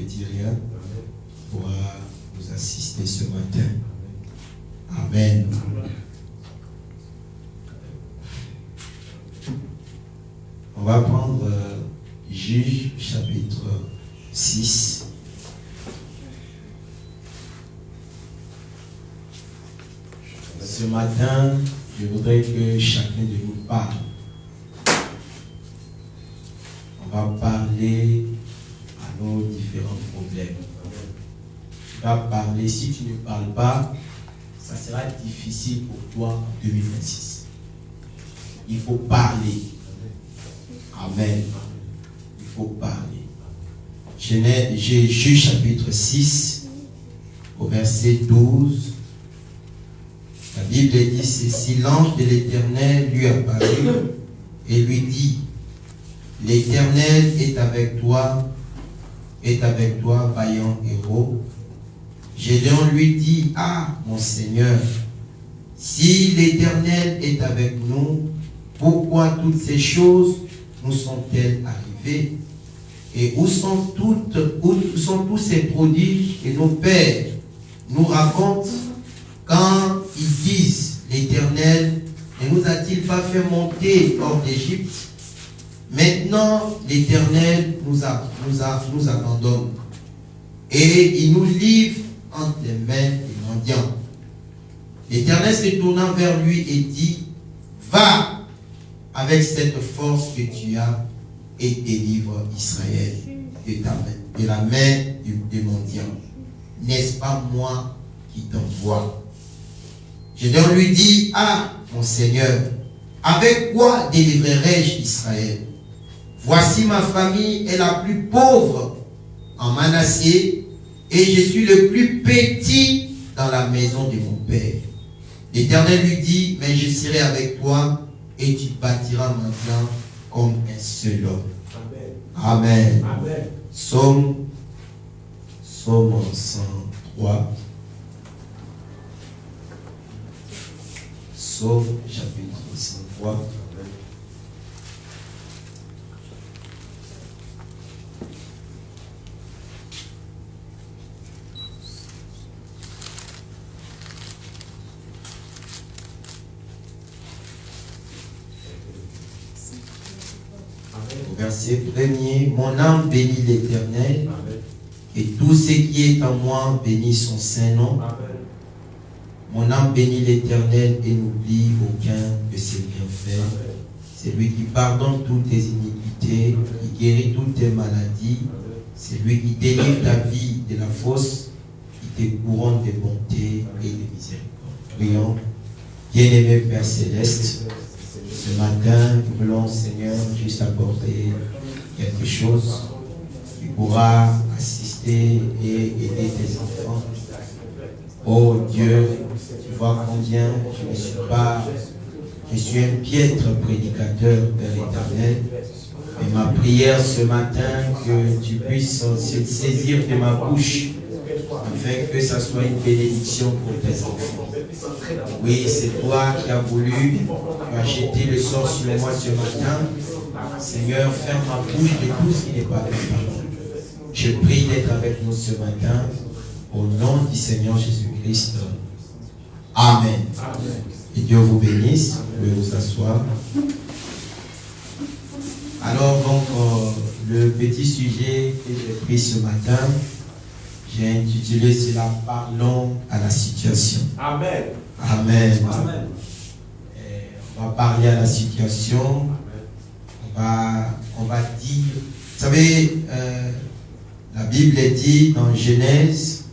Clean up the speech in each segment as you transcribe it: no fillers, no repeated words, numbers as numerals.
dit rien, pourra nous assister ce matin. Amen. On va prendre Juge chapitre 6. Ce matin, je voudrais que chacun de nous parle. On va parler à nos différents problèmes. Tu vas parler, si tu ne parles pas, ça sera difficile pour toi en 2026. Il faut parler. Amen. Il faut parler. Juge chapitre 6, au verset 12. La Bible dit ceci: l'ange de l'Éternel lui apparut et lui dit: l'Éternel est avec toi, vaillant héros. Gédéon lui dit: ah, mon Seigneur, si l'Éternel est avec nous, pourquoi toutes ces choses nous sont-elles arrivées? Et où sont tous ces prodiges que nos pères nous racontent quand ils disent: l'Éternel ne nous a-t-il pas fait monter hors d'Égypte? Maintenant, l'Éternel nous abandonne et il nous livre entre les mains des mendiants. L'Éternel se tournant vers lui et dit: va avec cette force que tu as et délivre Israël de la main des mendiants. N'est-ce pas moi qui t'envoie? Gédéon lui dit: ah, mon Seigneur, avec quoi délivrerai-je Israël? Voici, ma famille est la plus pauvre en Manassé et je suis le plus petit dans la maison de mon père. L'Éternel lui dit: mais je serai avec toi et tu bâtiras maintenant comme un seul homme. Amen. Amen. Amen. Psaume 103. Psaume chapitre 103. Verset 1er, mon âme bénit l'Éternel, et tout ce qui est en moi bénit son saint nom. Mon âme bénit l'Éternel et n'oublie aucun de ses bienfaits. C'est lui qui pardonne toutes tes iniquités, qui guérit toutes tes maladies. C'est lui qui délivre ta vie de la fosse, qui te couronne de bonté et de miséricorde. Prions. Bien-aimé Père Céleste, ce matin, nous voulons, Seigneur, juste apporter quelque chose qui pourra assister et aider tes enfants. Oh Dieu, tu vois combien je suis un piètre prédicateur de l'Éternel. Et ma prière ce matin, que tu puisses se saisir de ma bouche, afin que ça soit une bénédiction pour tes enfants. Oui, c'est toi qui as voulu, tu as jeté le sort sur moi ce matin. Seigneur, ferme ma bouche de tout ce qui n'est pas de parole. Je prie d'être avec nous ce matin, au nom du Seigneur Jésus-Christ. Amen. Amen. Et Dieu vous bénisse. Vous pouvez vous asseoir. Alors, donc, le petit sujet que j'ai pris ce matin, j'ai intitulé cela « Parlons à la situation ». Amen. Amen. Amen. On va parler à la situation. On va dire, vous savez, la Bible dit dans Genèse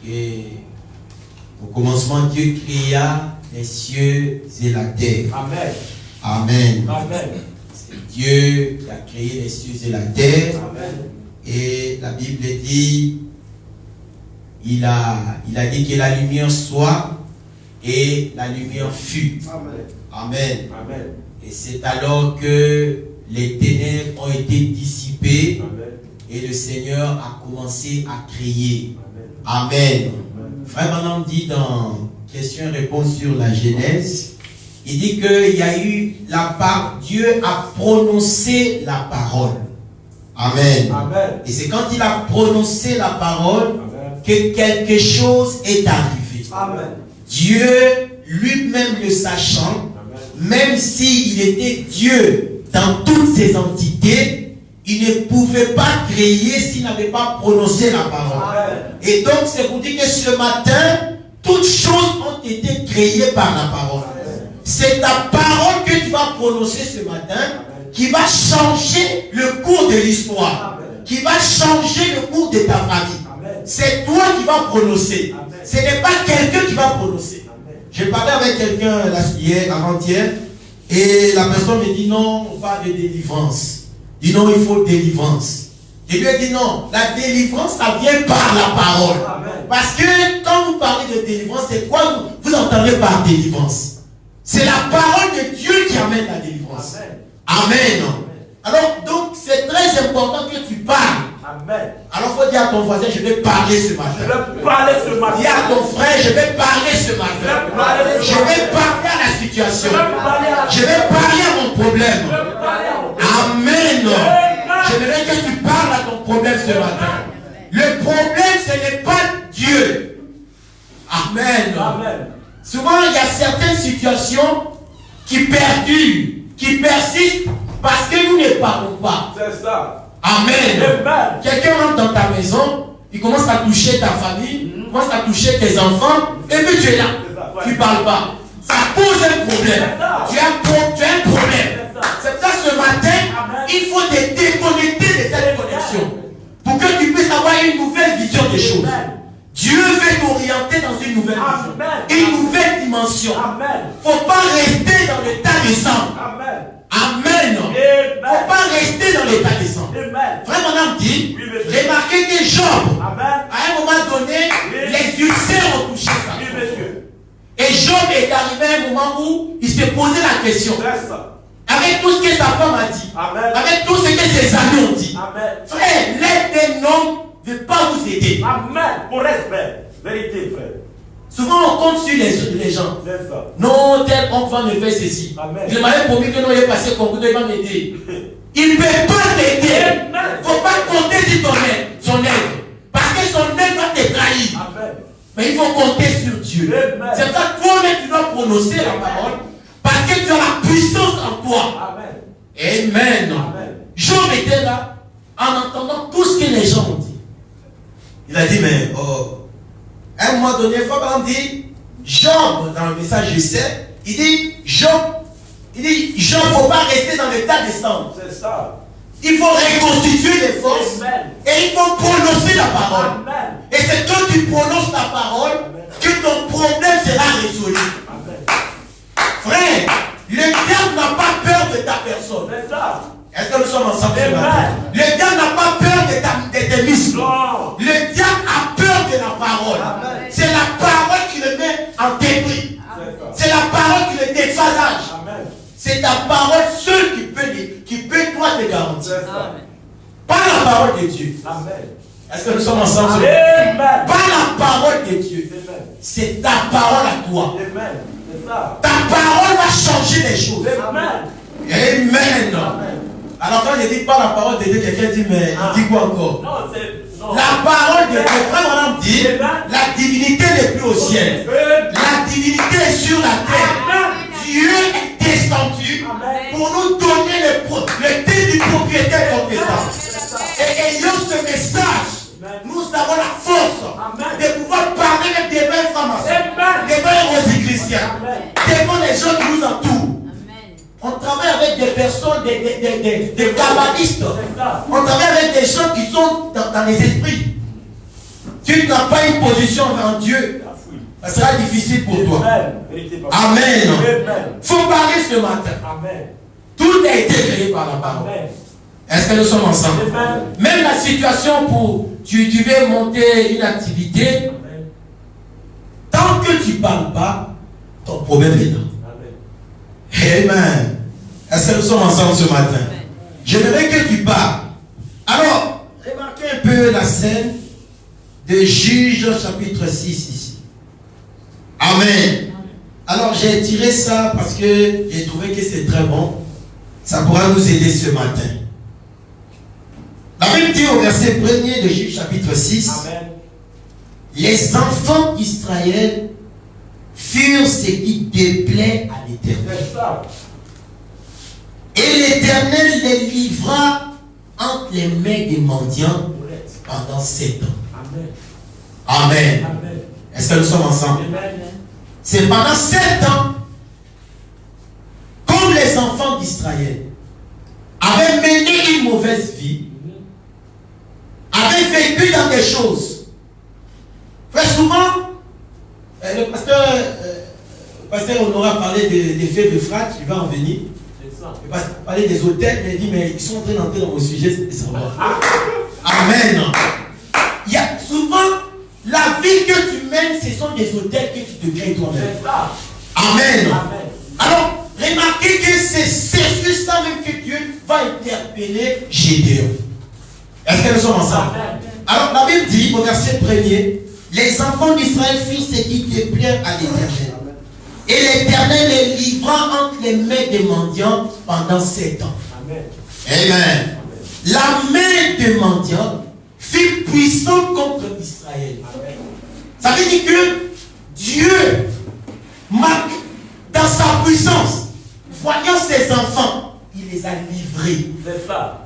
qu'au commencement, Dieu créa les cieux et la terre. Amen. Amen. Amen. C'est Dieu qui a créé les cieux et la terre. Amen. Et la Bible dit, il a dit que la lumière soit et la lumière fut. Amen. Amen. Amen. Et c'est alors que les ténèbres ont été dissipées. Amen. Et le Seigneur a commencé à créer. Amen. Amen. Frère Branham dit dans question-réponse sur la Genèse, il dit qu'il y a eu Dieu a prononcé la parole. Amen. Amen. Et c'est quand il a prononcé la parole Amen. que quelque chose est arrivé. Amen. Dieu, lui-même le sachant, Amen. même s'il était Dieu dans toutes ses entités, il ne pouvait pas créer s'il n'avait pas prononcé la parole. Amen. Et donc c'est pour dire que ce matin, toutes choses ont été créées par la parole. C'est ta parole que tu vas prononcer ce matin qui va changer le cours de l'histoire, qui va changer le cours de ta famille. C'est toi qui vas prononcer. Ce n'est pas quelqu'un qui va prononcer. J'ai parlé avec quelqu'un hier, avant-hier, et la personne me dit non, on parle de délivrance. Il dit non, il faut délivrance. Je lui ai dit non, la délivrance, ça vient par la parole. Parce que quand vous parlez de délivrance, c'est quoi vous entendez par délivrance? C'est la parole de Dieu qui amène la délivrance. Amen. Alors, donc, c'est très important que tu parles. Amen. Alors, il faut dire à ton voisin, je vais parler ce matin. Je vais parler ce matin. Dis à ton frère, je vais parler ce matin. Je vais parler à la situation. Je vais parler à mon problème. Amen. J'aimerais que tu parles à ton problème ce matin. Le problème, ce n'est pas Dieu. Amen. Amen. Souvent, il y a certaines situations qui perdurent, qui persistent parce que nous ne parlons pas. C'est ça. Amen. Amen. Quelqu'un rentre dans ta maison, il commence à toucher ta famille, commence à toucher tes enfants, et puis tu es là. Tu ne parles pas. Ça pose un problème. Tu as un problème. C'est pour ça ce matin, il faut te déconnecter de cette connexion pour que tu puisses avoir une nouvelle vision des choses. Dieu veut t'orienter dans une nouvelle vision, une nouvelle dimension. Il ne faut pas rester dans l'état de sang. Amen. Il ne faut pas rester dans l'état de sang. Frère, mon âme dit, remarquez que Job, à un moment donné, les ulcères ont touché sa vie. Et Job est arrivé à un moment où il s'est posé la question. Avec tout ce que sa femme a dit, avec tout ce que ses amis ont dit. Frère, l'aide d'un homme ne veut pas vous aider. Amen. Pour respect. Vérité, frère. Souvent on compte sur les gens. C'est ça. Non, tel oncle va me faire ceci. Je m'avais promis que non, il est passé concours, il va m'aider. Il ne peut pas t'aider. Il ne faut pas compter sur son aide. Parce que son aide va te trahir. Amen. Mais il faut compter sur Dieu. C'est pour ça que toi-même tu dois prononcer la parole. Parce que tu as la puissance en toi. Amen. Amen. Amen. Job était là en entendant tout ce que les gens ont dit. Il a dit, mais à un moment donné, Fabian dit, Job, dans le message je sais, il dit, Job, il ne faut pas rester dans l'état de sang. C'est ça. Il faut reconstituer les forces. Amen. Et il faut prononcer la parole. Amen. Et c'est quand tu prononces la parole que ton problème sera résolu. Amen. Frère, le diable n'a pas peur de ta personne. C'est ça. Est-ce que nous sommes ensemble ce Amen. matin? Le diable n'a pas peur de tes muscles. Non. Le diable a peur de la parole. C'est la parole qui le met en débris. C'est la parole qui le déphasage. Amen. C'est ta parole seule qui peut toi te garantir. Pas la parole de Dieu. Amen. Est-ce que nous sommes ensemble? Amen. Pas la parole de Dieu. Amen. C'est ta parole à toi. Amen. C'est ça. Ta parole va changer les choses. Amen. Amen. Amen. Alors quand je dis pas la parole de Dieu, quelqu'un dit, mais il dit quoi encore? Non, c'est... Non. La parole de Dieu, frère, on dit, Amen. la divinité n'est plus au ciel. Amen. La divinité est sur la terre. Amen. Dieu est descendu Amen. pour nous donner le thé du propriétaire compétent. Et ayant ce message, nous avons la force de pouvoir parler avec des vrais francs-maçons, des vrais rosicruciens, devant les gens qui nous entourent. On travaille avec des personnes, des kabbalistes. On travaille avec des gens qui sont dans les esprits. Tu n'as pas une position en Dieu, ça sera difficile pour toi. Amen. Il faut parler ce matin. Amen. Tout a été créé par la parole. Amen. Est-ce que nous sommes ensemble? Amen. Même la situation pour tu veux monter une activité, tant que tu ne parles pas, ton problème est là. Amen. Est-ce que nous sommes ensemble ce matin? J'aimerais que tu parles. Alors, remarquez un peu la scène de Juges chapitre 6 ici. Amen. Alors, j'ai tiré ça parce que j'ai trouvé que c'est très bon. Ça pourra nous aider ce matin. La Bible dit au verset 1er de Juge chapitre 6, Amen. les enfants d'Israël furent ce qui déplaît à l'Éternel. C'est ça. Et l'Éternel les livra entre les mains des mendiants pendant 7 ans. Amen. Amen. Amen. Est-ce que nous sommes ensemble? Amen. C'est pendant 7 ans, comme les enfants d'Israël avaient mené une mauvaise vie, avaient vécu dans des choses. Très souvent, le pasteur Honora a parlé des faits de Frat, il va en venir. C'est ça. Il va parler des hôtels, mais il dit, mais ils sont en train d'entrer dans mon sujet, c'est ça. Amen. Il y a souvent, la vie que tu mènes, ce sont des hôtels que tu te crées toi-même. C'est ça. Amen. Amen. Alors, remarquez que c'est sur ça même que Dieu va interpeller Gédéon. Est-ce que nous sommes ensemble? Amen. Alors, la Bible dit, au verset 1er, les enfants d'Israël firent ce qui déplaire à l'Éternel. Et l'Éternel les livra entre les mains des mendiants pendant 7 ans. Amen. Amen. La main des mendiants fut puissante contre Israël. Amen. Ça veut dire que Dieu marque dans sa puissance, voyant ses enfants, il les a livrés. C'est ça.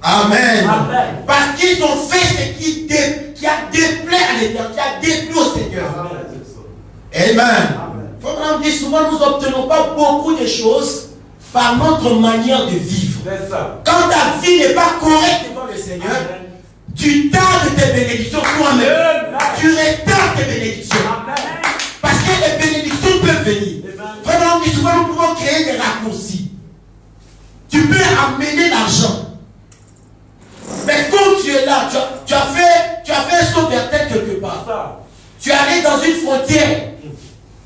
Amen. Amen. Parce qu'ils ont fait ce qui a déplaît à l'Éternel, qui a déplu au Seigneur. Amen. C'est ça. Amen. Amen. Il faut dire souvent, nous n'obtenons pas beaucoup de choses par notre manière de vivre. C'est ça. Quand ta vie n'est pas correcte devant le Seigneur, Amen. tu tardes tes bénédictions toi-même. Amen. Tu retardes tes bénédictions. Amen. Parce que les bénédictions peuvent venir. Amen. Vraiment, souvent, nous pouvons créer des raccourcis. Tu peux amener l'argent. Mais quand tu es là, tu as fait un saut vers tête quelque part. Ça. Tu es allé dans une frontière.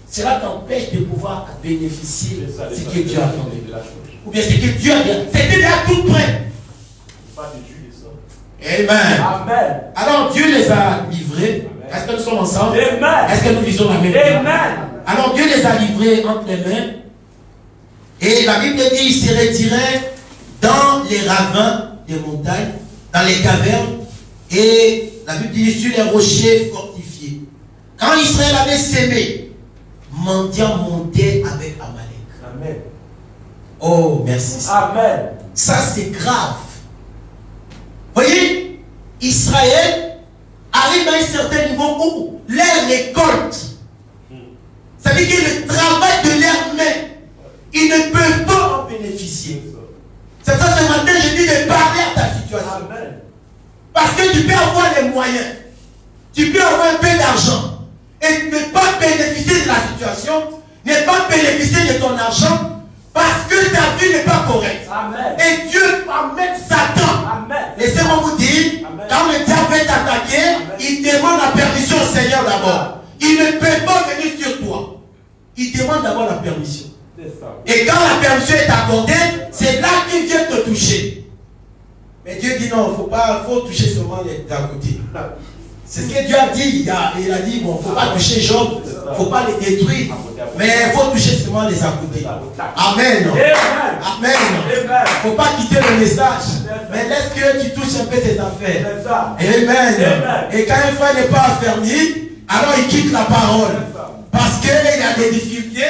Cela t'empêche de pouvoir bénéficier de C'est ça. ce que Dieu a donné. De la chose. Ou bien ce que Dieu a dit. C'était déjà tout prêt. Pas de Dieu de ça. Amen. Amen. Alors Dieu les a livrés. Est-ce que nous sommes ensemble? Amen. Est-ce que nous lisons la même chose? Amen. Alors Dieu les a livrés entre les mains. Et la Bible dit qu'ils se retiraient dans les ravins des montagnes, dans les cavernes. Et la Bible dit sur les rochers fortifiés. Quand Israël avait sémé, mendiant montait avec Amalek. Amen. Oh, merci. Amen. Ça, c'est grave. Voyez, Israël arrive à un certain niveau où leur récolte, ça veut dire que le travail de leurs mains, ils ne peuvent pas en bénéficier. C'est ça, ce matin, je dis de parler à ta situation. Amen. Parce que tu peux avoir les moyens, tu peux avoir un peu d'argent, et ne pas bénéficier de la situation, ne pas bénéficier de ton argent, parce que ta vie n'est pas correcte. Amen. Et Dieu amène Satan. Amen. Laissez-moi vous dire, Amen. quand le diable veut t'attaquer, Amen. il demande la permission au Seigneur d'abord. Il ne peut pas venir sur toi. Il demande d'abord la permission. C'est ça. Et quand la permission est accordée, c'est là qu'il vient te toucher. Mais Dieu dit non, il faut toucher seulement les d'à côté. C'est ce que Dieu a dit. Il a dit, bon, il ne faut pas toucher Job, il ne faut pas les détruire, mais il faut toucher seulement les à côté. Amen. Amen. Amen. Il Amen. ne faut pas quitter le message, mais laisse que tu touches un peu tes affaires. C'est ça. Amen. Amen. Et quand un frère n'est pas affermi, alors il quitte la parole. Parce qu'il a des difficultés,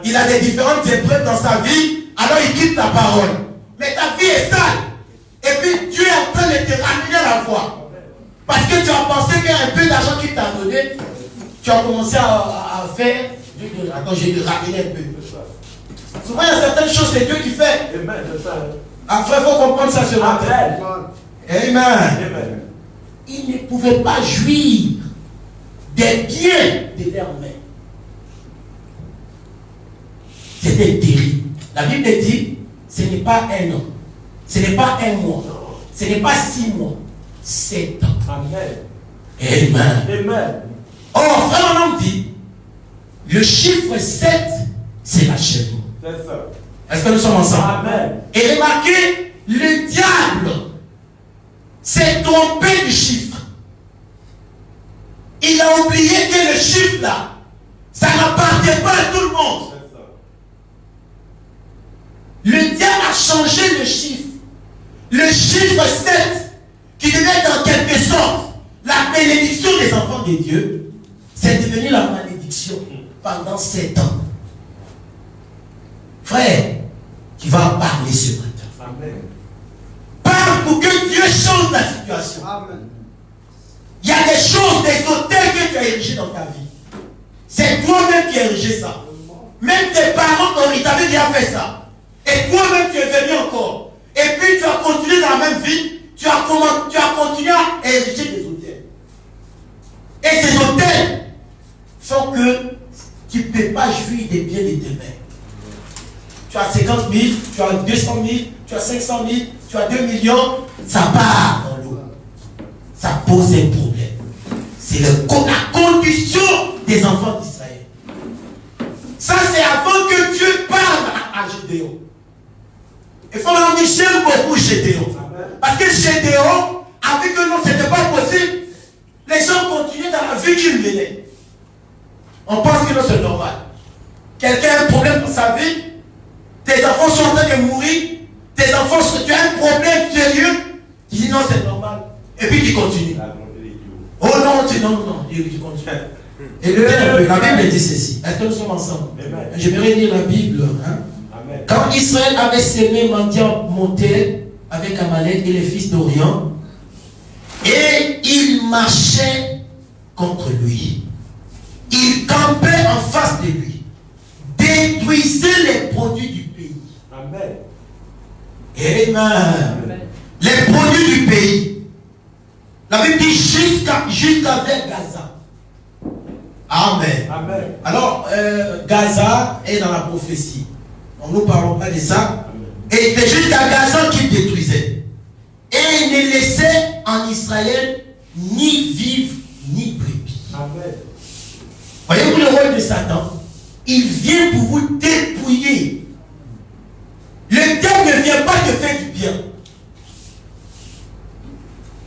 il a des différentes épreuves dans sa vie, alors il quitte la parole. Mais ta vie est sale. Et puis Dieu est en train de te ramener à la foi. Parce que tu as pensé qu'il y a un peu d'argent qu'il t'a donné, tu as commencé à faire. Attends, je vais te ramener un peu. Souvent, il y a certaines choses, c'est Dieu qui fait. Amen. C'est ça. Après, il faut comprendre ça ce matin. Amen. Amen. Amen. Ils ne pouvaient pas jouir des biens de leurs mains. C'était terrible. La Bible dit, ce n'est pas un an, ce n'est pas un mois, ce n'est pas 6 mois, 7 ans. Amen. Amen. Amen. Or, frère, on dit, le chiffre 7, c'est l'achèvement. C'est ça. Est-ce que nous sommes ensemble? Amen. Et remarquez, le diable s'est trompé du chiffre. Il a oublié que le chiffre là, ça n'appartient pas à tout le monde. C'est ça. Le diable a changé le chiffre. le chiffre 7, qui devait être en quelque sorte la bénédiction des enfants de Dieu, c'est devenu la malédiction pendant 7 ans. Frère, tu vas parler ce matin. Amen. Parle pour que Dieu change la situation. Amen. Il y a des choses, des hôtels que tu as érigés dans ta vie. C'est toi-même qui as érigé ça. Même tes parents, ils t'avaient déjà fait ça. Et toi-même, tu es venu encore. Et puis, tu as continué dans la même vie. Tu as continué à ériger des hôtels. Et ces hôtels font que tu ne peux pas jouir des biens de tes mères. Tu as 50 000, tu as 200 000, tu as 500 000, tu as 2 millions. Ça part dans l'eau. Ça pose un problème. C'est la condition des enfants d'Israël. Ça, c'est avant que Dieu parle à Gédéon. Il faut leur dire, j'aime beaucoup Gédéon. Parce que Gédéon, avec que non, ce n'était pas possible, les gens continuaient dans la vie qu'il menait. On pense que non, c'est normal. Quelqu'un a un problème dans sa vie, tes enfants sont en train de mourir, tes enfants, tu as un problème sérieux, tu dis non, c'est normal. Et puis tu continues. Oh non, tu continues. Et la Bible dit ceci. Est-ce que nous sommes ensemble? J'aimerais lire la Bible. Hein? Quand Israël avait sémé mendiant monté avec Amalek et les fils d'Orient, et il marchait contre lui. Il campait en face de lui, détruisait les produits du pays. Amen. Amen. Les produits du pays. La Bible dit jusqu'à vers Gaza. Amen. Amen. Alors, Gaza est dans la prophétie. On ne nous parlons pas de ça. Amen. Et c'est jusqu'à Gaza qu'il détruisait. Et il ne laissait en Israël ni vivre ni brebis. Amen. Voyez-vous le rôle de Satan? Il vient pour vous dépouiller. Le diable ne vient pas te faire du bien.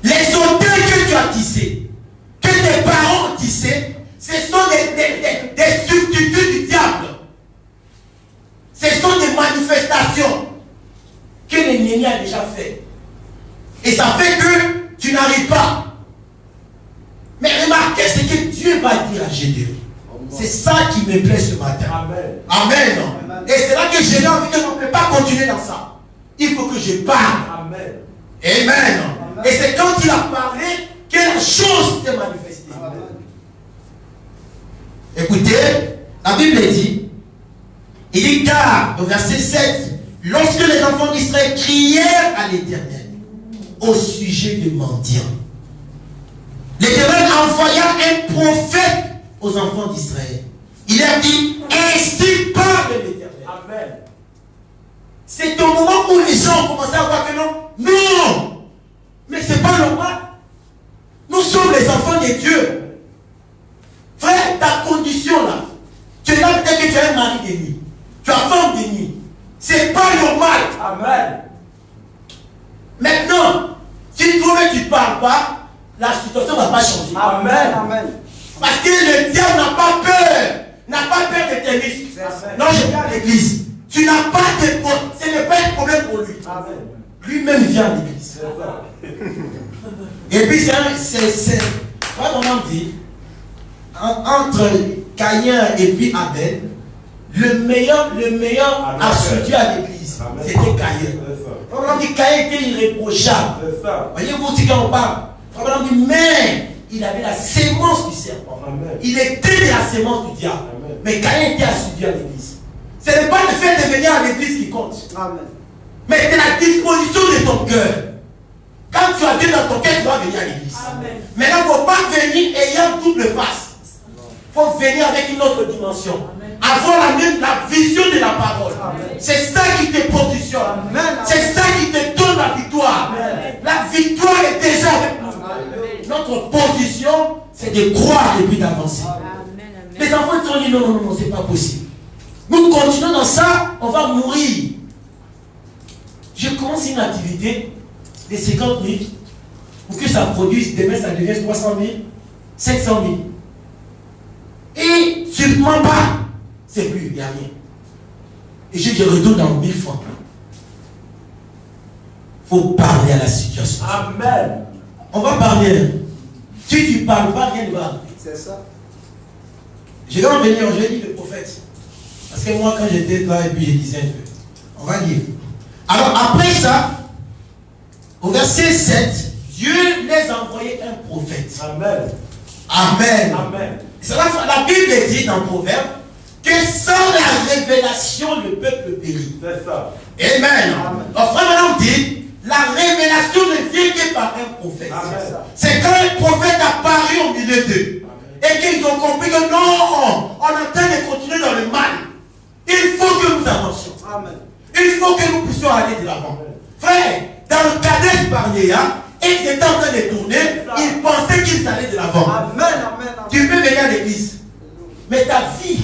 Les hôtels que tu as tissés, que tes parents ont tissés, ce sont des substituts du diable. Ce sont des manifestations que l'ennemi a déjà fait. Et ça fait que tu n'arrives pas. Mais remarquez ce que Dieu va dire à Gédéon. C'est ça qui me plaît ce matin. Amen. Amen. Et c'est là que Gédéon a dit que on ne peut pas continuer dans ça. Il faut que je parle. Amen. Amen. Et c'est quand il a parlé que la chose s'est manifestée. Amen. Écoutez, la Bible dit, il dit car, au verset 7, lorsque les enfants d'Israël crièrent à l'Éternel au sujet des mendiants, l'Éternel envoya un prophète aux enfants d'Israël. Il a dit, ainsi parle l'Éternel. Amen. C'est au moment où les gens ont commencé à voir que non, non, mais c'est pas normal. Nous sommes les enfants de Dieu. Frère, ta condition là, tu es là peut-être que tu as un mari de nuit, tu as femme de nuit. C'est pas normal. Amen. Maintenant, si toi-même tu ne parles pas, la situation ne va pas changer. Amen. Amen. Parce que le diable n'a pas peur de tes risques. Amen. Non, je viens à l'église. Tu n'as pas de problème. Ce n'est pas un problème pour lui. Amen. Lui-même vient à l'église. C'est ça. Et puis c'est comment on dit, entre Caïn et puis Abel, le meilleur assidu à l'église, Amen. c'était Caïn. C'est ça. On dit Caïn était irréprochable. C'est ça. Voyez-vous, si quand on parle, on dit, mais il avait la sémence du serpent. Amen. Il était de la sémence du diable. Amen. Mais Caïn était assidu à l'église. Ce n'est pas le fait de venir à l'église qui compte, Amen. mais c'est la disposition de ton cœur. Quand tu as Dieu dans ton cœur, tu vas venir à l'église. Amen. Maintenant, il ne faut pas venir ayant double face. Il faut venir avec une autre dimension. Avoir la vision de la parole. C'est ça qui te positionne. Amen. C'est ça qui te donne la victoire. Amen. La victoire est déjà avec nous. Notre position, c'est de croire et puis d'avancer. Les enfants ils ont dit non, non, non, c'est pas possible. Nous continuons dans ça, on va mourir. Je commence une activité de 50 000 pour que ça produise, demain ça devient 300 000, 500 000. Et sûrement pas, c'est plus, il n'y a rien. Et je retourne dans 1000 francs. faut parler à la situation. Amen. On va parler. Si tu ne parles pas, rien ne va arriver. C'est ça. Je vais en venir, je vais dire le prophète. Parce que moi, quand j'étais là, et puis je disais un peu. On va lire. Alors, après ça, au verset 7, Dieu les a envoyé un prophète. Amen. Amen. Amen. La Bible dit dans Proverbe que sans la révélation, le peuple périt. C'est ça. Amen. Donc, frère, maintenant dit, la révélation ne vient que par un prophète. Amen. C'est quand un prophète apparaît au milieu d'eux. Et qu'ils ont compris que non, on est en train de continuer dans le mal. Il faut que nous avancions. Amen. Il faut que nous puissions aller de l'avant. Frère, dans le Kadesh Barnéa, ils étaient en train de tourner, ils pensaient qu'ils allaient de l'avant. Amen, amen, amen. Tu peux venir à l'église, mais ta vie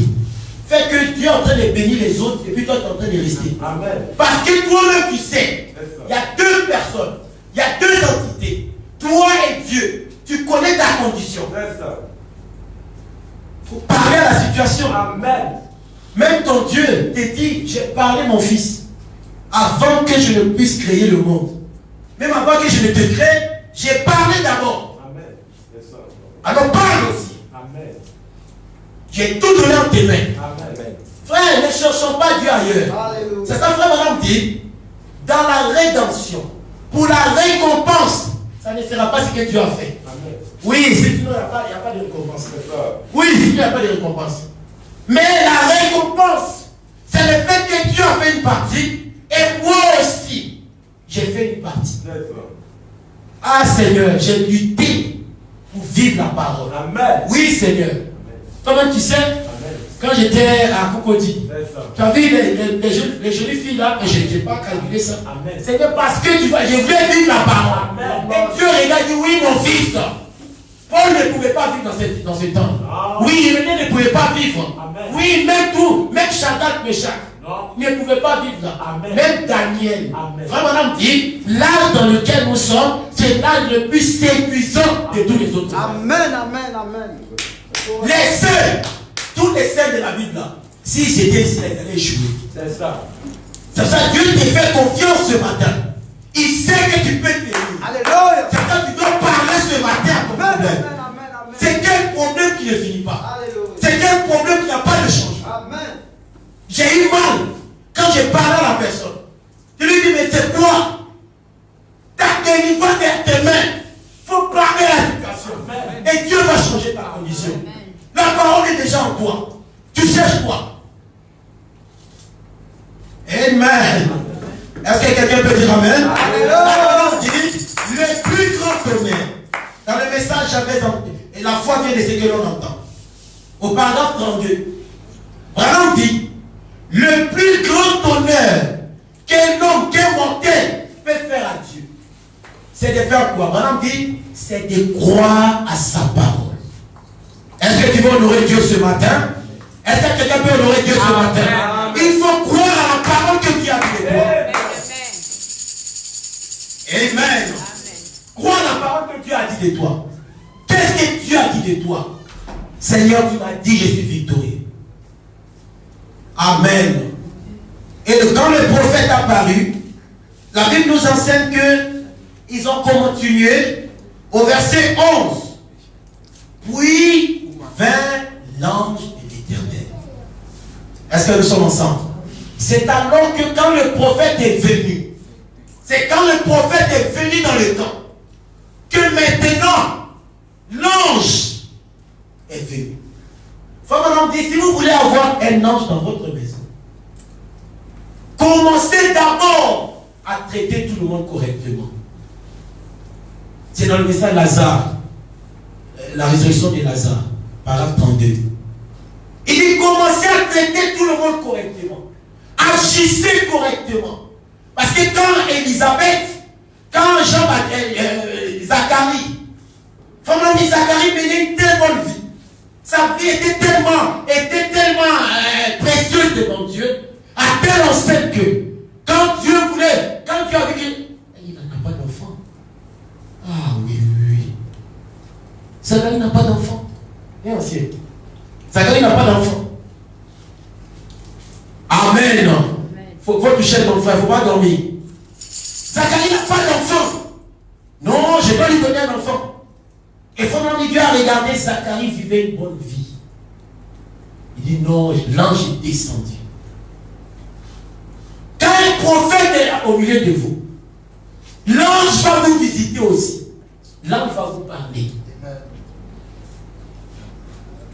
fait que tu es en train de bénir les autres et puis toi tu es en train de rester. Amen. Parce que toi-même tu sais, il y a deux personnes, il y a deux entités. Toi et Dieu, tu connais ta condition. C'est ça. Il faut parler à la situation. Amen. Même ton Dieu te dit, j'ai parlé mon fils, avant que je ne puisse créer le monde. Même avant que je ne te crée, j'ai parlé d'abord. Amen. C'est ça. Alors parle aussi. Amen. J'ai tout donné en tes mains. Amen. Frère, ne cherchons pas Dieu ailleurs. Alléluia. C'est ça, frère, madame dit, dans la rédemption, pour la récompense, ça ne sera pas ce que Dieu a fait. Amen. Oui, sinon il n'y a pas de récompense. C'est ça. Oui, sinon il n'y a pas de récompense. Mais la récompense, c'est le fait que Dieu a fait une partie et moi aussi, j'ai fait une partie. C'est ça. Ah Seigneur, j'ai lutté pour vivre la parole. Amen. Oui Seigneur. Comment tu sais, Amen. quand j'étais à Cocody, C'est ça. tu as vu les jolies filles là, mais je n'ai pas calculé ça. Amen. C'était parce que je voulais vivre la parole. Amen. Et Dieu regarde dit, oui mon fils, Paul ne pouvait pas vivre dans ce temps. Ah. Oui, Irénée ne pouvait pas vivre. Amen. Oui, même tout, même Shadrach, Meshach Non. ne pouvait pas vivre là. Amen. Même Daniel. Amen. Vraiment, on dit, l'âge dans lequel nous sommes, c'est l'âge le plus séduisant de tous les autres. Amen, amen, amen. Les seuls, tous les seuls de la Bible là, si c'était ici, ils allaient échouer. C'est ça. C'est ça, Dieu te fait confiance ce matin. Il sait que tu peux tenir. Alléluia. C'est ça, tu dois parler ce matin à ton Amen, problème. amen, amen, amen. C'est quel problème qui ne finit pas? Alléluia. C'est quel problème qui n'a pas de changement? Amen. J'ai eu mal quand j'ai parlé à la personne. Je lui dis, mais c'est quoi? Ta délivrance est tes mains. Il faut parler à la situation. Amen. Et Dieu va changer ta condition. La parole est déjà en toi. Tu cherches quoi? Amen. Est-ce que quelqu'un peut dire Amen? Alléluia. Alors, dit, le plus grand tonnerre. Dans le message, j'avais dans. Et la foi vient de ce que l'on entend. Au paragraphe 32. Vraiment dit, le plus grand honneur qu'un homme, qu'un mortel peut faire à Dieu, c'est de faire quoi? Vraiment dit, c'est de croire à sa parole. Est-ce que tu veux honorer Dieu ce matin? Est-ce que quelqu'un peut honorer Dieu ce matin? Il faut croire à la parole que Dieu a dit de toi. Amen. Crois à la parole que Dieu a dit de toi. Qu'est-ce que Dieu a dit de toi? Seigneur, tu m'as dit, je suis victorieux. Amen. Et quand le prophète a apparu, la Bible nous enseigne que ils ont continué au verset 11. Puis vint l'ange de l'Éternel. Est-ce que nous sommes ensemble? C'est alors que quand le prophète est venu, c'est quand le prophète est venu dans le camp, que maintenant l'ange est venu. Faut dit, si vous voulez avoir un ange dans votre maison, commencez d'abord à traiter tout le monde correctement. C'est dans le message de Lazare, la résurrection de Lazare, paragraphe 32. Il dit, commencez à traiter tout le monde correctement. Agissez correctement. Parce que quand Élisabeth, quand Zacharie, Zacharie menait une très bonne vie. Sa vie était tellement précieuse devant Dieu, à telle enseigne que quand Dieu a vu qu'il n'a pas d'enfant. Ah oui. Zacharie n'a pas d'enfant. Viens ancien. Zacharie n'a pas d'enfant. Amen. Faut toucher ton frère, il ne faut pas dormir. Zacharie n'a pas d'enfant. Non, je dois lui donner un enfant. Et finalement, Dieu a regardé Zacharie vivait une bonne vie. Il dit non, l'ange est descendu. Quand un prophète est au milieu de vous, l'ange va vous visiter aussi. L'ange va vous parler.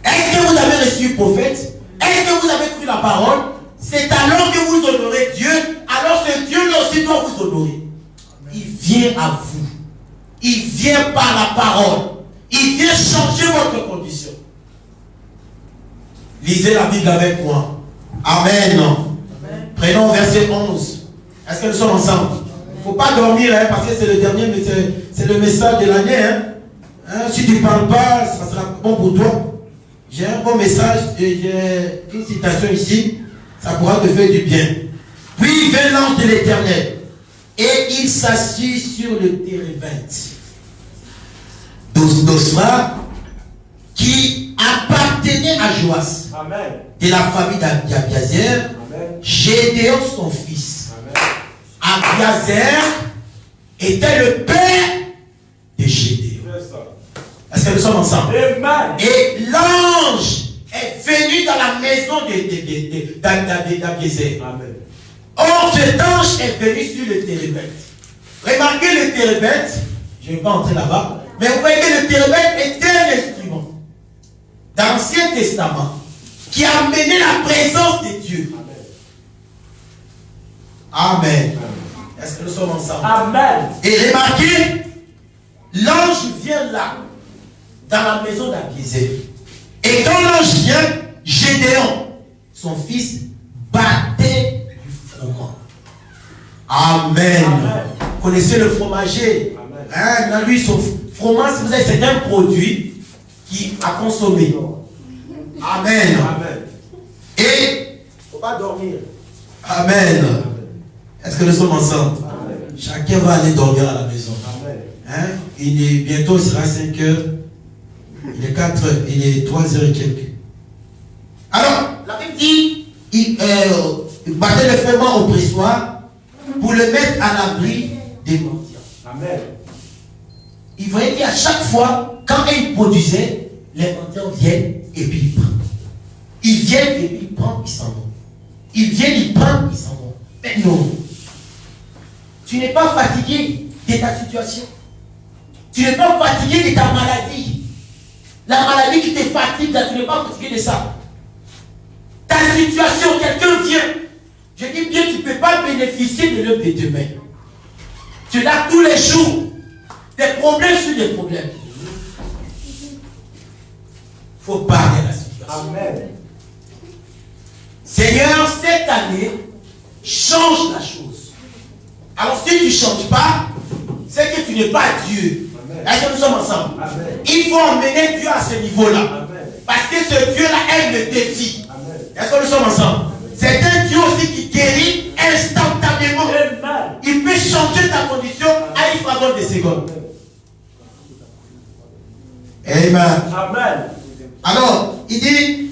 Est-ce que vous avez reçu le prophète? Est-ce que vous avez cru la parole? C'est alors que vous honorez Dieu. Alors ce Dieu aussi doit vous honorer. Il vient à vous. Il vient par la parole. Il vient changer votre condition. Lisez la Bible avec moi. Amen. Amen. Prenons verset 11. Est-ce que nous sommes ensemble? Il ne faut pas dormir parce que c'est le dernier, mais c'est le message de l'année. Si tu ne parles pas, ça sera bon pour toi. J'ai un bon message et j'ai une citation ici. Ça pourra te faire du bien. Puis vint l'ange de l'Éternel et il s'assit sur le térébinthe d'Osra qui appartenait à Joas. Amen. De la famille d'Abiazer. Gédéon son fils. Amen. Abiazer était le père de Gédéon. Est-ce que nous sommes ensemble? Amen. Et l'ange est venu dans la maison d'Abiazer. Or cet ange est venu sur le térébinthe. Remarquez le térébinthe. Je ne vais pas entrer là-bas. Mais vous voyez que le térébinthe était un instrument dans l'Ancien Testament qui amenait la présence de Dieu. Amen. Amen. Est-ce que nous sommes ensemble? Amen. Et remarquez, l'ange vient là, dans la maison d'Abiazer. Et quand l'ange vient, Gédéon, son fils, battait du froment. Amen. Amen. Vous connaissez le fromager? Hein, lui, son froment, si vous savez, c'est un produit qui a consommé. Amen. Amen. Et il ne faut pas dormir. Amen. Est-ce que nous sommes ensemble? Amen. Chacun va aller dormir à la maison. Amen. Hein? Bientôt, il sera 5 heures. Il est 4 heures. Il est 3 heures et quelques. Alors, la Bible dit il battait le froment au pressoir pour le mettre à l'abri des mendiants. Amen. Il voyait qu'à chaque fois, quand il produisait, les mendiants viennent et puis ils prennent. Ils viennent et puis ils prennent, ils s'en vont. Ils viennent, ils prennent, ils s'en vont. Mais non. Tu n'es pas fatigué de ta situation. Tu n'es pas fatigué de ta maladie. La maladie qui te fatigue, là, tu n'es pas fatigué de ça. Ta situation, quelqu'un vient. Je dis bien, tu ne peux pas bénéficier de l'œuvre de demain. Tu l'as tous les jours. Des problèmes sur des problèmes. Il faut parler de la situation. Amen. Seigneur, cette année, change la chose. Alors si tu ne changes pas, c'est que tu n'es pas Dieu. Est-ce que nous sommes ensemble? Amen. Il faut emmener Dieu à ce niveau-là. Parce que ce Dieu-là aime le défi. Est-ce que nous sommes ensemble? C'est un Dieu aussi qui guérit instantanément. Amen. Il peut changer ta condition à une fraction de secondes. Amen. Amen. Alors, il dit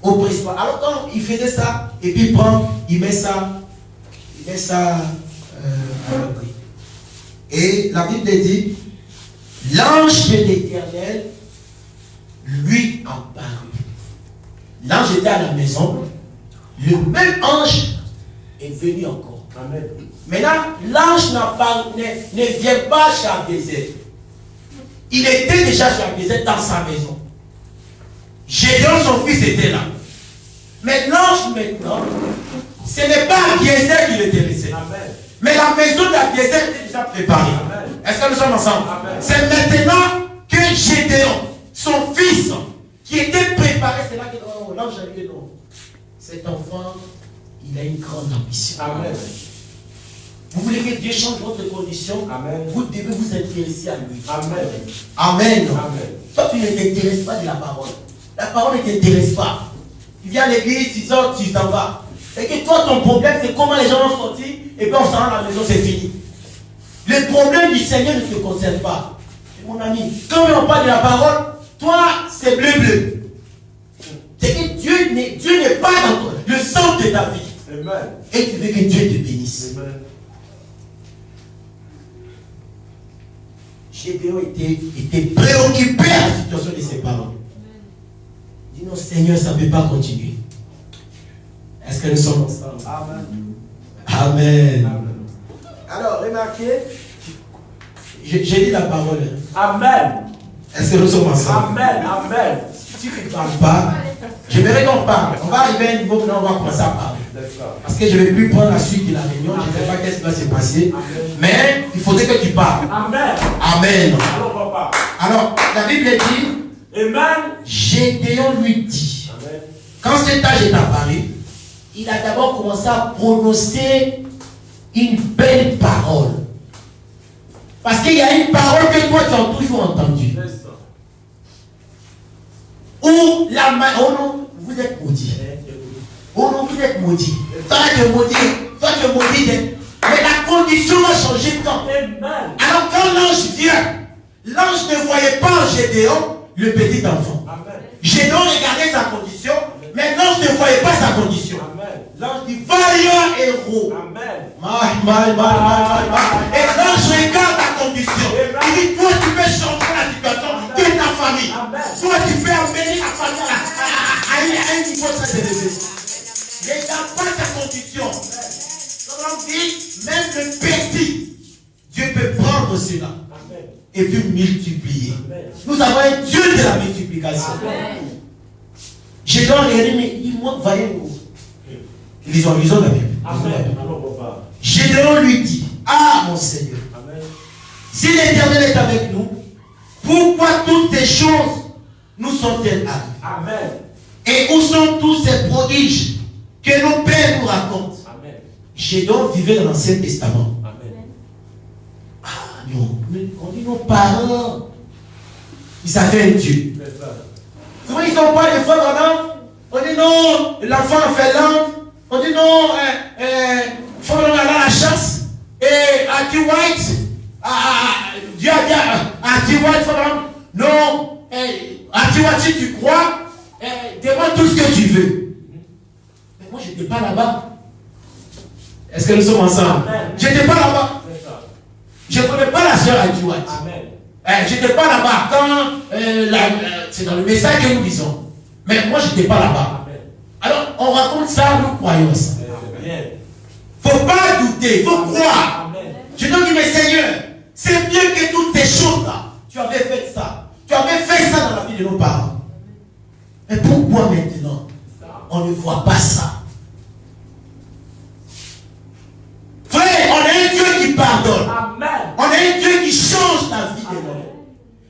au pressoir. Alors quand il faisait ça, et puis il met ça à l'abri. Et la Bible dit, l'ange de l'Éternel lui en parut. L'ange était à la maison. Le même ange est venu encore. Amen. Maintenant, l'ange ne vient pas chez Abiazer. Il était déjà chez Abiazer dans sa maison. Gédéon, son fils, était là. Mais l'ange, maintenant, ce n'est pas Abiazer qui l'intéressait. Mais la maison d'Abiazer était déjà préparée. Est-ce que nous sommes ensemble? C'est maintenant que Gédéon, son fils, qui était préparé, c'est là que l'ange a dit non. Cet enfant, il a une grande ambition. Amen. Vous voulez que Dieu change votre condition? Amen. Vous devez vous intéresser à lui. Amen. Amen. Amen. Toi, tu ne t'intéresses pas de la parole. La parole ne t'intéresse pas. Tu viens à l'église, tu sors, tu t'en vas. Et que toi, ton problème, c'est comment les gens vont sortir, et puis on s'en rend à la maison, c'est fini. Le problème du Seigneur ne te concerne pas. Mon ami, quand on parle de la parole, toi, c'est bleu. C'est que Dieu n'est pas dans le centre de ta vie. Amen. Et tu veux que Dieu te bénisse. Amen. Gédéon était préoccupé à la situation de ses parents. Il dit non, Seigneur, ça ne peut pas continuer. Est-ce que nous sommes ensemble? Amen. Amen. Alors, remarquez. J'ai dit la parole. Amen. Est-ce que nous sommes ensemble? Amen. Amen. Si tu ne parles pas, j'aimerais qu'on parle. On va arriver à un niveau où on va commencer à parler. Parce que je ne vais plus prendre la suite de la réunion. Je ne sais pas qu'est-ce qui va se passer. Mais il faudrait que tu parles. Amen. Amen. Alors, papa. Alors, la Bible dit, Amen. Gédéon lui dit, Amen. quand cet âge est apparu, il a d'abord commencé à prononcer une belle parole. Parce qu'il y a une parole que toi tu as toujours entendue. Où la main, oh non, vous êtes maudit. Oh non, vous êtes maudit. Toi tu es maudit. Toi tu es maudit. Mais la condition va changer quand? Amen. Alors quand l'ange vient, l'ange ne voyait pas en Gédéon le petit enfant. Amen. Gédéon regardait sa condition, mais l'ange ne voyait pas sa condition. Amen. L'ange dit, vaillant héros. Amen. Et l'ange regarde ta condition. Il dit, toi tu peux changer la situation de ta famille. Amen. Toi tu peux emmener la famille à un niveau très élevé. Regarde pas ta condition. Comme on dit, même le petit, Dieu peut prendre cela Amen. et puis multiplier. Amen. Nous avons un Dieu de la multiplication. Amen. J'ai donc regardé, mais il manque vaillant héros. Lisons la Bible. Amen. Alors, papa. Gédéon lui dit, ah mon Seigneur, Amen. si l'Éternel est avec nous, pourquoi toutes ces choses nous sont-elles arrivées? Amen. Et où sont tous ces prodiges que nos pères nous racontent? Amen. Gédéon vivait dans l'Ancien Testament. Amen. Ah non, on dit nos parents, ils avaient un Dieu. C'est ça. Comment ils n'ont pas de foi vraiment? On dit non, l'enfant a fait langue. On dit non, faut aller à la chasse. Et à T. White, Dieu a dit à T. White, non, à T. White, si tu crois, demande tout ce que tu veux. Mais moi, je n'étais pas là-bas. Est-ce que nous sommes ensemble? Je n'étais pas là-bas. C'est ça. Je ne connais pas la sœur à T. White. Amen. Je n'étais pas là-bas quand c'est dans le message que nous disons. Mais moi, je n'étais pas là-bas. Amen. Alors, on raconte ça, nous croyons ça. C'est bien. Il ne faut pas douter, il faut croire. Amen. Je te dis, mais Seigneur, c'est bien que toutes ces choses-là, tu avais fait ça. Tu avais fait ça dans la vie de nos parents. Mais pourquoi maintenant, on ne voit pas ça? Frère, on a un Dieu qui pardonne. Amen. On a un Dieu qui change la vie de l'homme.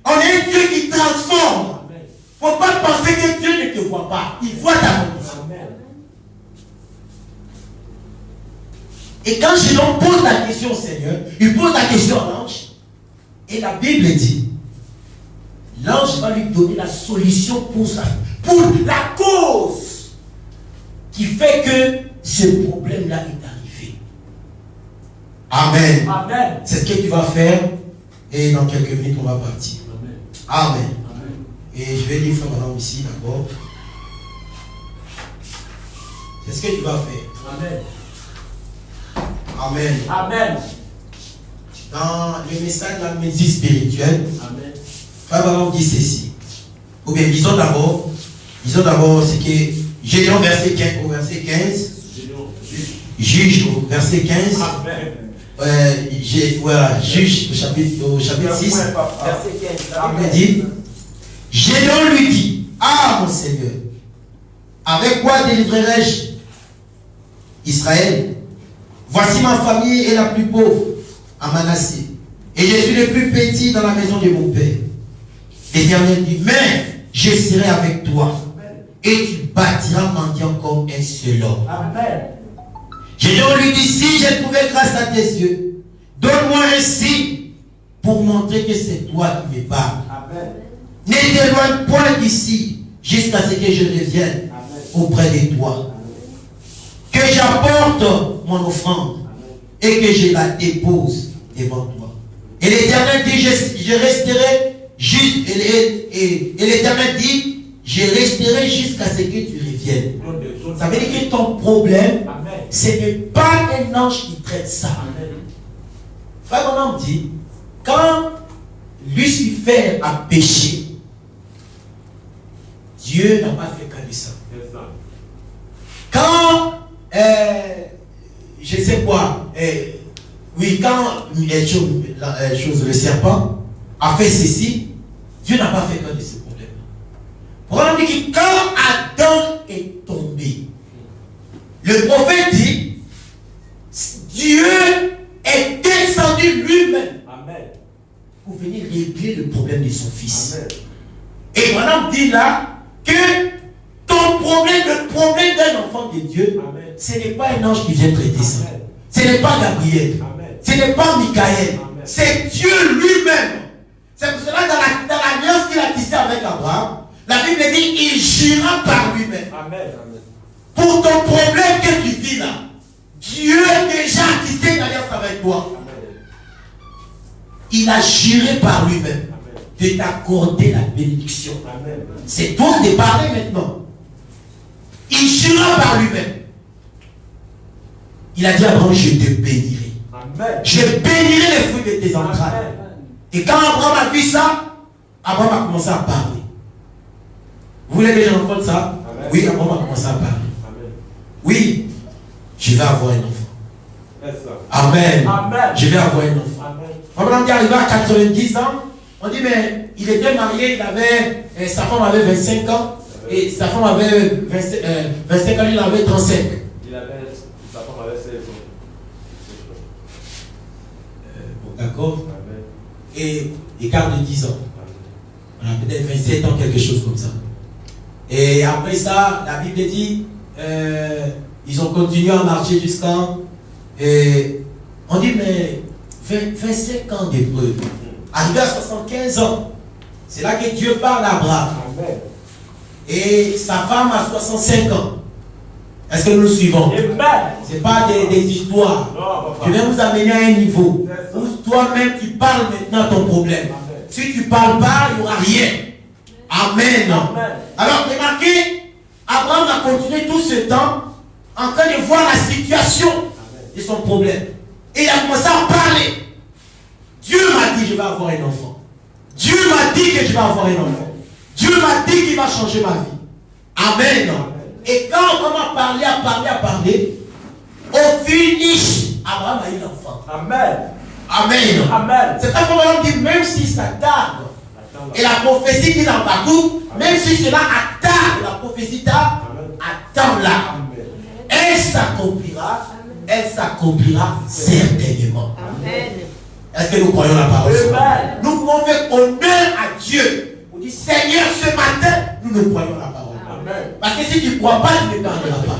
On a un Dieu qui transforme. Amen. Il ne faut pas penser que Dieu ne te voit pas. Il voit ta condition. Amen. Et quand Gédéon pose la question au Seigneur, il pose la question à l'ange. Et la Bible dit, l'ange va lui donner la solution pour la cause qui fait que ce problème-là est arrivé. Amen. Amen. C'est ce que tu vas faire. Et dans quelques minutes, on va partir. Amen. Amen. Amen. Et je vais lire frère madame ici d'abord. C'est ce que tu vas faire. Amen. Amen. Amen. Dans le message de la médecine spirituelle, Amen. frère madame dit ceci. Ou bien disons d'abord ce que Gédéon verset 15, au verset 15. Juge au verset 15. Amen. Voilà, Juge au chapitre 6. Verset 15. Il dit, Gédéon lui dit, ah mon Seigneur, avec quoi délivrerai-je Israël? Voici ma famille est la plus pauvre à Manassé, et je suis le plus petit dans la maison de mon père. L'Éternel dit, mais je serai avec toi, et tu bâtiras mendiant comme un seul homme. Amen. Gédéon lui dit, si j'ai trouvé grâce à tes yeux, donne-moi un signe pour montrer que c'est toi qui me parles. Amen. Ne t'éloigne point d'ici jusqu'à ce que je revienne auprès de toi. Que j'apporte mon offrande et que je la dépose devant toi. Et l'Éternel dit, je resterai juste. Et l'Éternel dit, je resterai jusqu'à ce que tu reviennes. Ça veut dire que ton problème, ce n'est pas un ange qui traite ça. Frère, mon homme dit, quand Lucifer a péché, Dieu n'a pas fait qu'à ça. Quand, je sais quoi, quand le serpent a fait ceci, Dieu n'a pas fait qu'un de ces problèmes. Problème dit que quand Adam est tombé, le prophète dit, Dieu est descendu lui-même pour venir régler le problème de son fils. Amen. Et maintenant dit là que ton problème, le problème d'un enfant de Dieu, amen, ce n'est pas un ange qui vient traiter ça. Ce n'est pas Gabriel. Amen. Ce n'est pas Michael. C'est Dieu lui-même. C'est pour cela dans l'alliance qu'il a tissée avec Abraham, la Bible dit il jura par lui-même. Amen. Pour ton problème que tu vis là, Dieu déjà a tissé une alliance avec toi. Amen. Il a juré par lui-même de t'accorder la bénédiction. Amen. C'est toi de parler maintenant. Il jura par lui-même. Il a dit à Abraham, je te bénirai. Amen. Je bénirai les fruits de tes entrailles. Amen. Et quand Abraham a vu ça, Abraham a commencé à parler. Vous voulez que j'entende ça? Amen. Oui, Abraham a commencé à parler. Amen. Oui, je vais avoir un enfant. Amen. Amen. Je vais avoir un enfant. Amen. Abraham est arrivé à 90 ans. On dit, mais il était marié, sa femme avait 25 ans. Et sa femme avait 25 ans, il avait 35. Sa femme avait 16 ans. Bon, d'accord. Et écart de 10 ans. On a peut-être 27 ans, quelque chose comme ça. Et après ça, la Bible dit, ils ont continué à marcher jusqu'à... on dit, mais 25 ans d'épreuve. Arrivé à 75 ans, c'est là que Dieu parle à Abraham. Amen. Et sa femme a 65 ans. Est-ce que nous le suivons? Ce n'est pas des histoires. Non, je vais vous amener à un niveau où toi-même tu parles maintenant ton problème. Amen. Si tu ne parles pas, il n'y aura rien. Amen. Amen. Alors remarquez, Abraham a continué tout ce temps en train de voir la situation de son problème. Et il a commencé à parler. Dieu m'a dit que je vais avoir un enfant. Dieu m'a dit que je vais avoir un enfant. Dieu m'a dit qu'il va changer ma vie. Amen. Et quand on commence à parler, au finish, Abraham a eu l'enfant. Amen. Amen. Amen. C'est pas comme on dit, même si ça tarde, et la prophétie dit dans Habakkuk, même si cela attarde, la prophétie tarde, attends-la. Elle s'accomplira certainement. Amen. Est-ce que nous croyons la parole? Nous pouvons faire honneur à Dieu. On dit, Seigneur, ce matin, nous ne croyons la parole. Amen. Parce que si tu ne crois pas, tu ne parleras pas.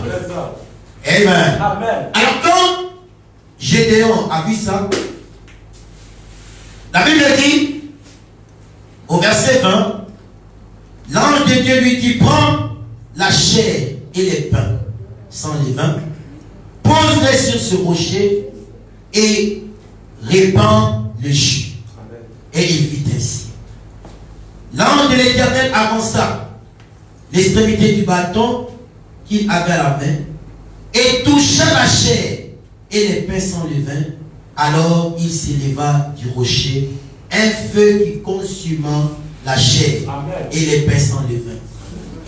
Amen. Amen. Alors quand Gédéon a vu ça, la Bible dit, au verset 20, l'ange de Dieu lui dit, prends la chair et les pains sans levain, pose-les sur ce rocher et répand le jus. Amen. Et il fit ainsi. L'ange de l'Éternel avança l'extrémité du bâton qu'il avait à la main et toucha la chair et les pains sans levain. Alors il s'éleva du rocher un feu qui consuma la chair. Amen. Et les pains sans levain.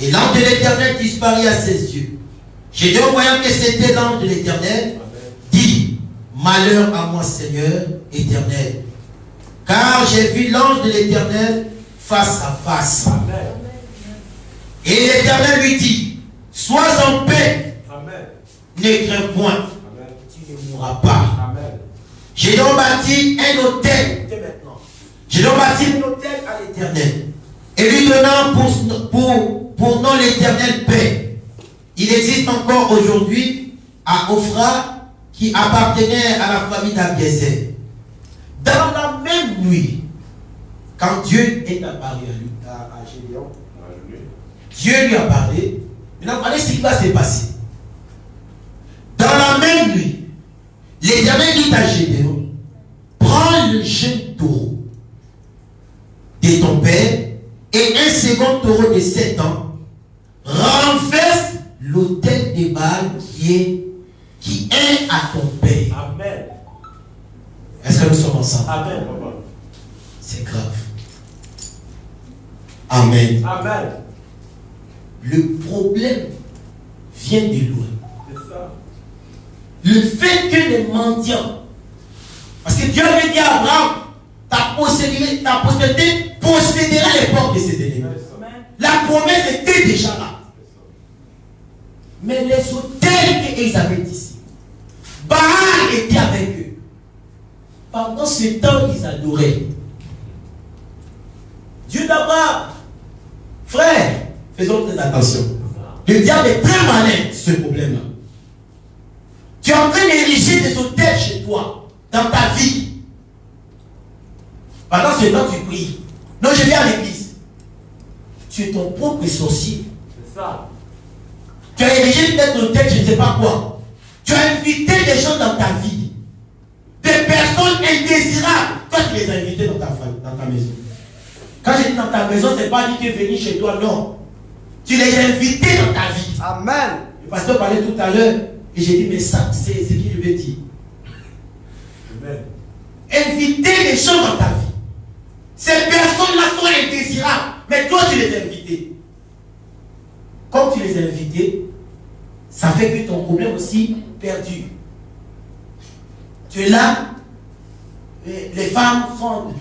Et l'ange de l'Éternel disparut à ses yeux. Gédéon, voyant que c'était l'ange de l'Éternel, dit, malheur à moi, Seigneur éternel, car j'ai vu l'ange de l'Éternel face à face. Amen. Et l'Éternel lui dit, sois en paix. Amen. Ne crains point. Amen. Tu ne mourras pas. Amen. Gédéon bâtit un autel. Gédéon bâtit un autel à l'Éternel. Et lui donnant pour nom l'Éternel paix. Il existe encore aujourd'hui à Ophra qui appartenait à la famille d'Abiézer. Dans la même nuit, quand Dieu est apparu à Gédéon, Dieu lui a parlé. Maintenant, regardez ce qui va se passer. Dans la même nuit, l'Éternel dit à Gédéon, prends le jeune taureau de ton père et un second taureau de 7 ans, renverse l'autel de Baal qui est à ton père. Amen. Est-ce que nous sommes ensemble? Amen. C'est grave. Amen. Amen. Le problème vient de loin. C'est ça. Le fait que les mendiants, parce que Dieu avait dit à Abraham, ta postérité possédera les portes de ses ennemis. La promesse était déjà là. Mais les autels qu'ils avaient ici, Baal était avec eux. Pendant ce temps, ils adoraient Dieu d'Abraham. Frère, faisons très attention. Le diable est très malin, ce problème-là. Tu es en train d'ériger des autels chez toi, dans ta vie. Pendant ce temps, tu pries. Non, je viens à l'église. Tu es ton propre sorcier. C'est ça. Tu as érigé peut-être l'autel, je ne sais pas quoi. Tu as invité des gens dans ta vie. Des personnes indésirables. Toi, tu les as invités dans ta famille, dans ta maison. Quand je dis dans ta maison, ce n'est pas dit que venir chez toi, non. Tu les as invités dans ta vie. Amen. Le pasteur parlait tout à l'heure et j'ai dit, mais ça, c'est ce qu'il veut dire. Amen. Inviter les gens dans ta vie. Ces personnes-là sont indésirables, mais toi, tu les as invités. Comme tu les as invités, ça fait que ton problème aussi perdure. Tu es là, les femmes font.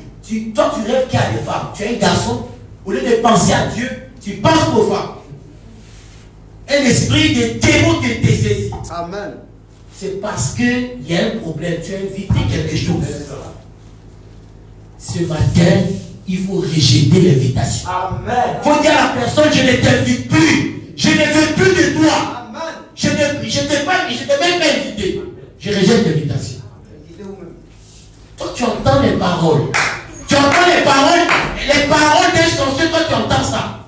Toi, tu rêves qu'il y a des femmes. Tu es un garçon, au lieu de penser à Dieu, tu penses aux femmes. Un esprit de démon te saisit. Amen. C'est parce qu'il y a un problème. Tu as invité quelque chose. Ce matin, il faut rejeter l'invitation. Amen. Il faut dire à la personne, je ne t'invite plus. Je ne veux plus de toi. Amen. Je ne t'ai même pas invité. Je rejette l'invitation. Toi, tu entends les paroles. Tu entends les paroles d'un sorcier, toi tu entends ça.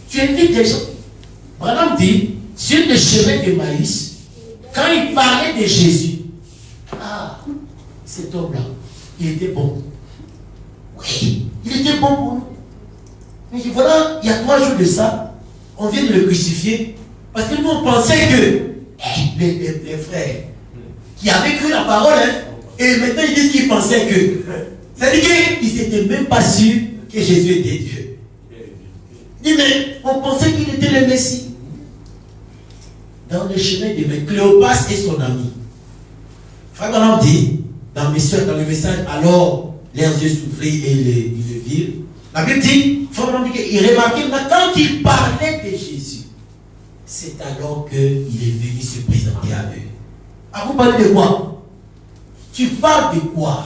Tu invites des gens. Branham dit, sur le chemin de Maïs, quand il parlait de Jésus, ah, cet homme-là, il était bon. Oui, il était bon pour nous. Mais voilà, il y a 3 jours de ça, on vient de le crucifier, parce que nous on pensait que les frères qui avaient cru la parole, hein, et maintenant ils disent qu'ils pensaient que. C'est-à-dire qu'ils n'étaient même pas sûrs que Jésus était Dieu. Il dit, mais on pensait qu'il était le Messie. Dans le chemin de Cléopas et son ami. Frère Branham dit, dans le message, alors leurs yeux s'ouvrirent et ils le virent. La Bible dit, Frère Branham dit qu'il remarquait, quand il parlait de Jésus, c'est alors qu'il est venu se présenter à eux. Ah, vous parlez de quoi? Tu parles de quoi?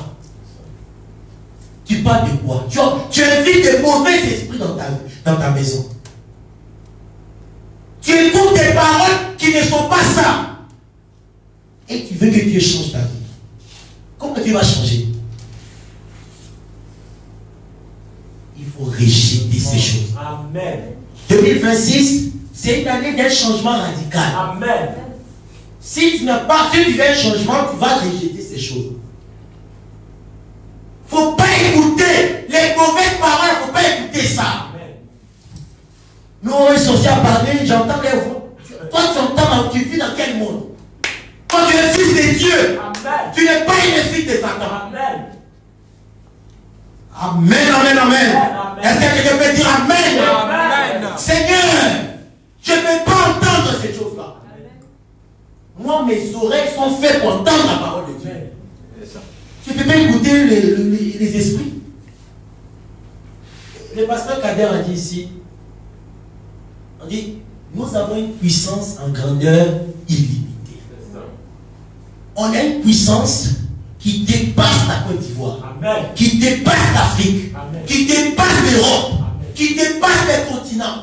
Tu parles de quoi? Tu invites des mauvais esprits dans ta maison. Tu écoutes des paroles qui ne sont pas ça. Et tu veux que Dieu change ta vie. Comment tu vas changer? Il faut rejeter ces choses. Amen. 2026, c'est une année d'un changement radical. Amen. Si tu n'as pas fait un changement, tu vas rejeter ces choses. Il ne faut pas écouter les mauvaises paroles, il ne faut pas écouter ça. Amen. Nous, on est censés à parler, j'entends les voix. Toi, tu entends, tu vis dans quel monde? Toi, tu es fils de Dieu. Amen. Tu n'es pas une fille de Satan. Amen. Amen, amen, amen. Amen. Est-ce que quelqu'un peut dire Amen? Amen. Seigneur, je ne peux pas entendre ces choses-là. Moi, mes oreilles sont faites pour entendre la parole de Dieu. Tu ne peux pas écouter les esprits. Le pasteur Kader a dit ici, on dit, nous avons une puissance en grandeur illimitée. On a une puissance qui dépasse la Côte d'Ivoire, Amen. qui dépasse l'Afrique, Amen. qui dépasse l'Europe, Amen. qui dépasse les continents.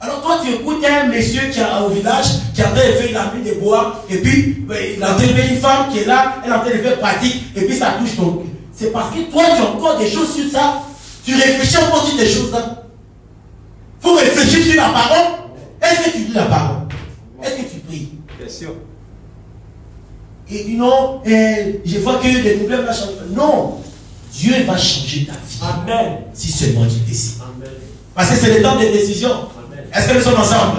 Alors toi tu écoutes un monsieur qui a au village, qui a en train de faire la pluie de bois, et puis il a entendu une femme qui est là, elle est en train de faire pratique, et puis ça touche ton. C'est parce que toi tu as encore des choses sur ça, tu réfléchis encore sur des choses là. Il faut réfléchir sur la parole. Est-ce que tu dis la parole? Est-ce que tu pries? Bien sûr. Et non, je vois que les problèmes vont changer. Non, Dieu va changer ta vie. Amen. Si seulement tu décides. Amen. Parce que c'est le temps des décisions. Amen. Est-ce que nous sommes ensemble?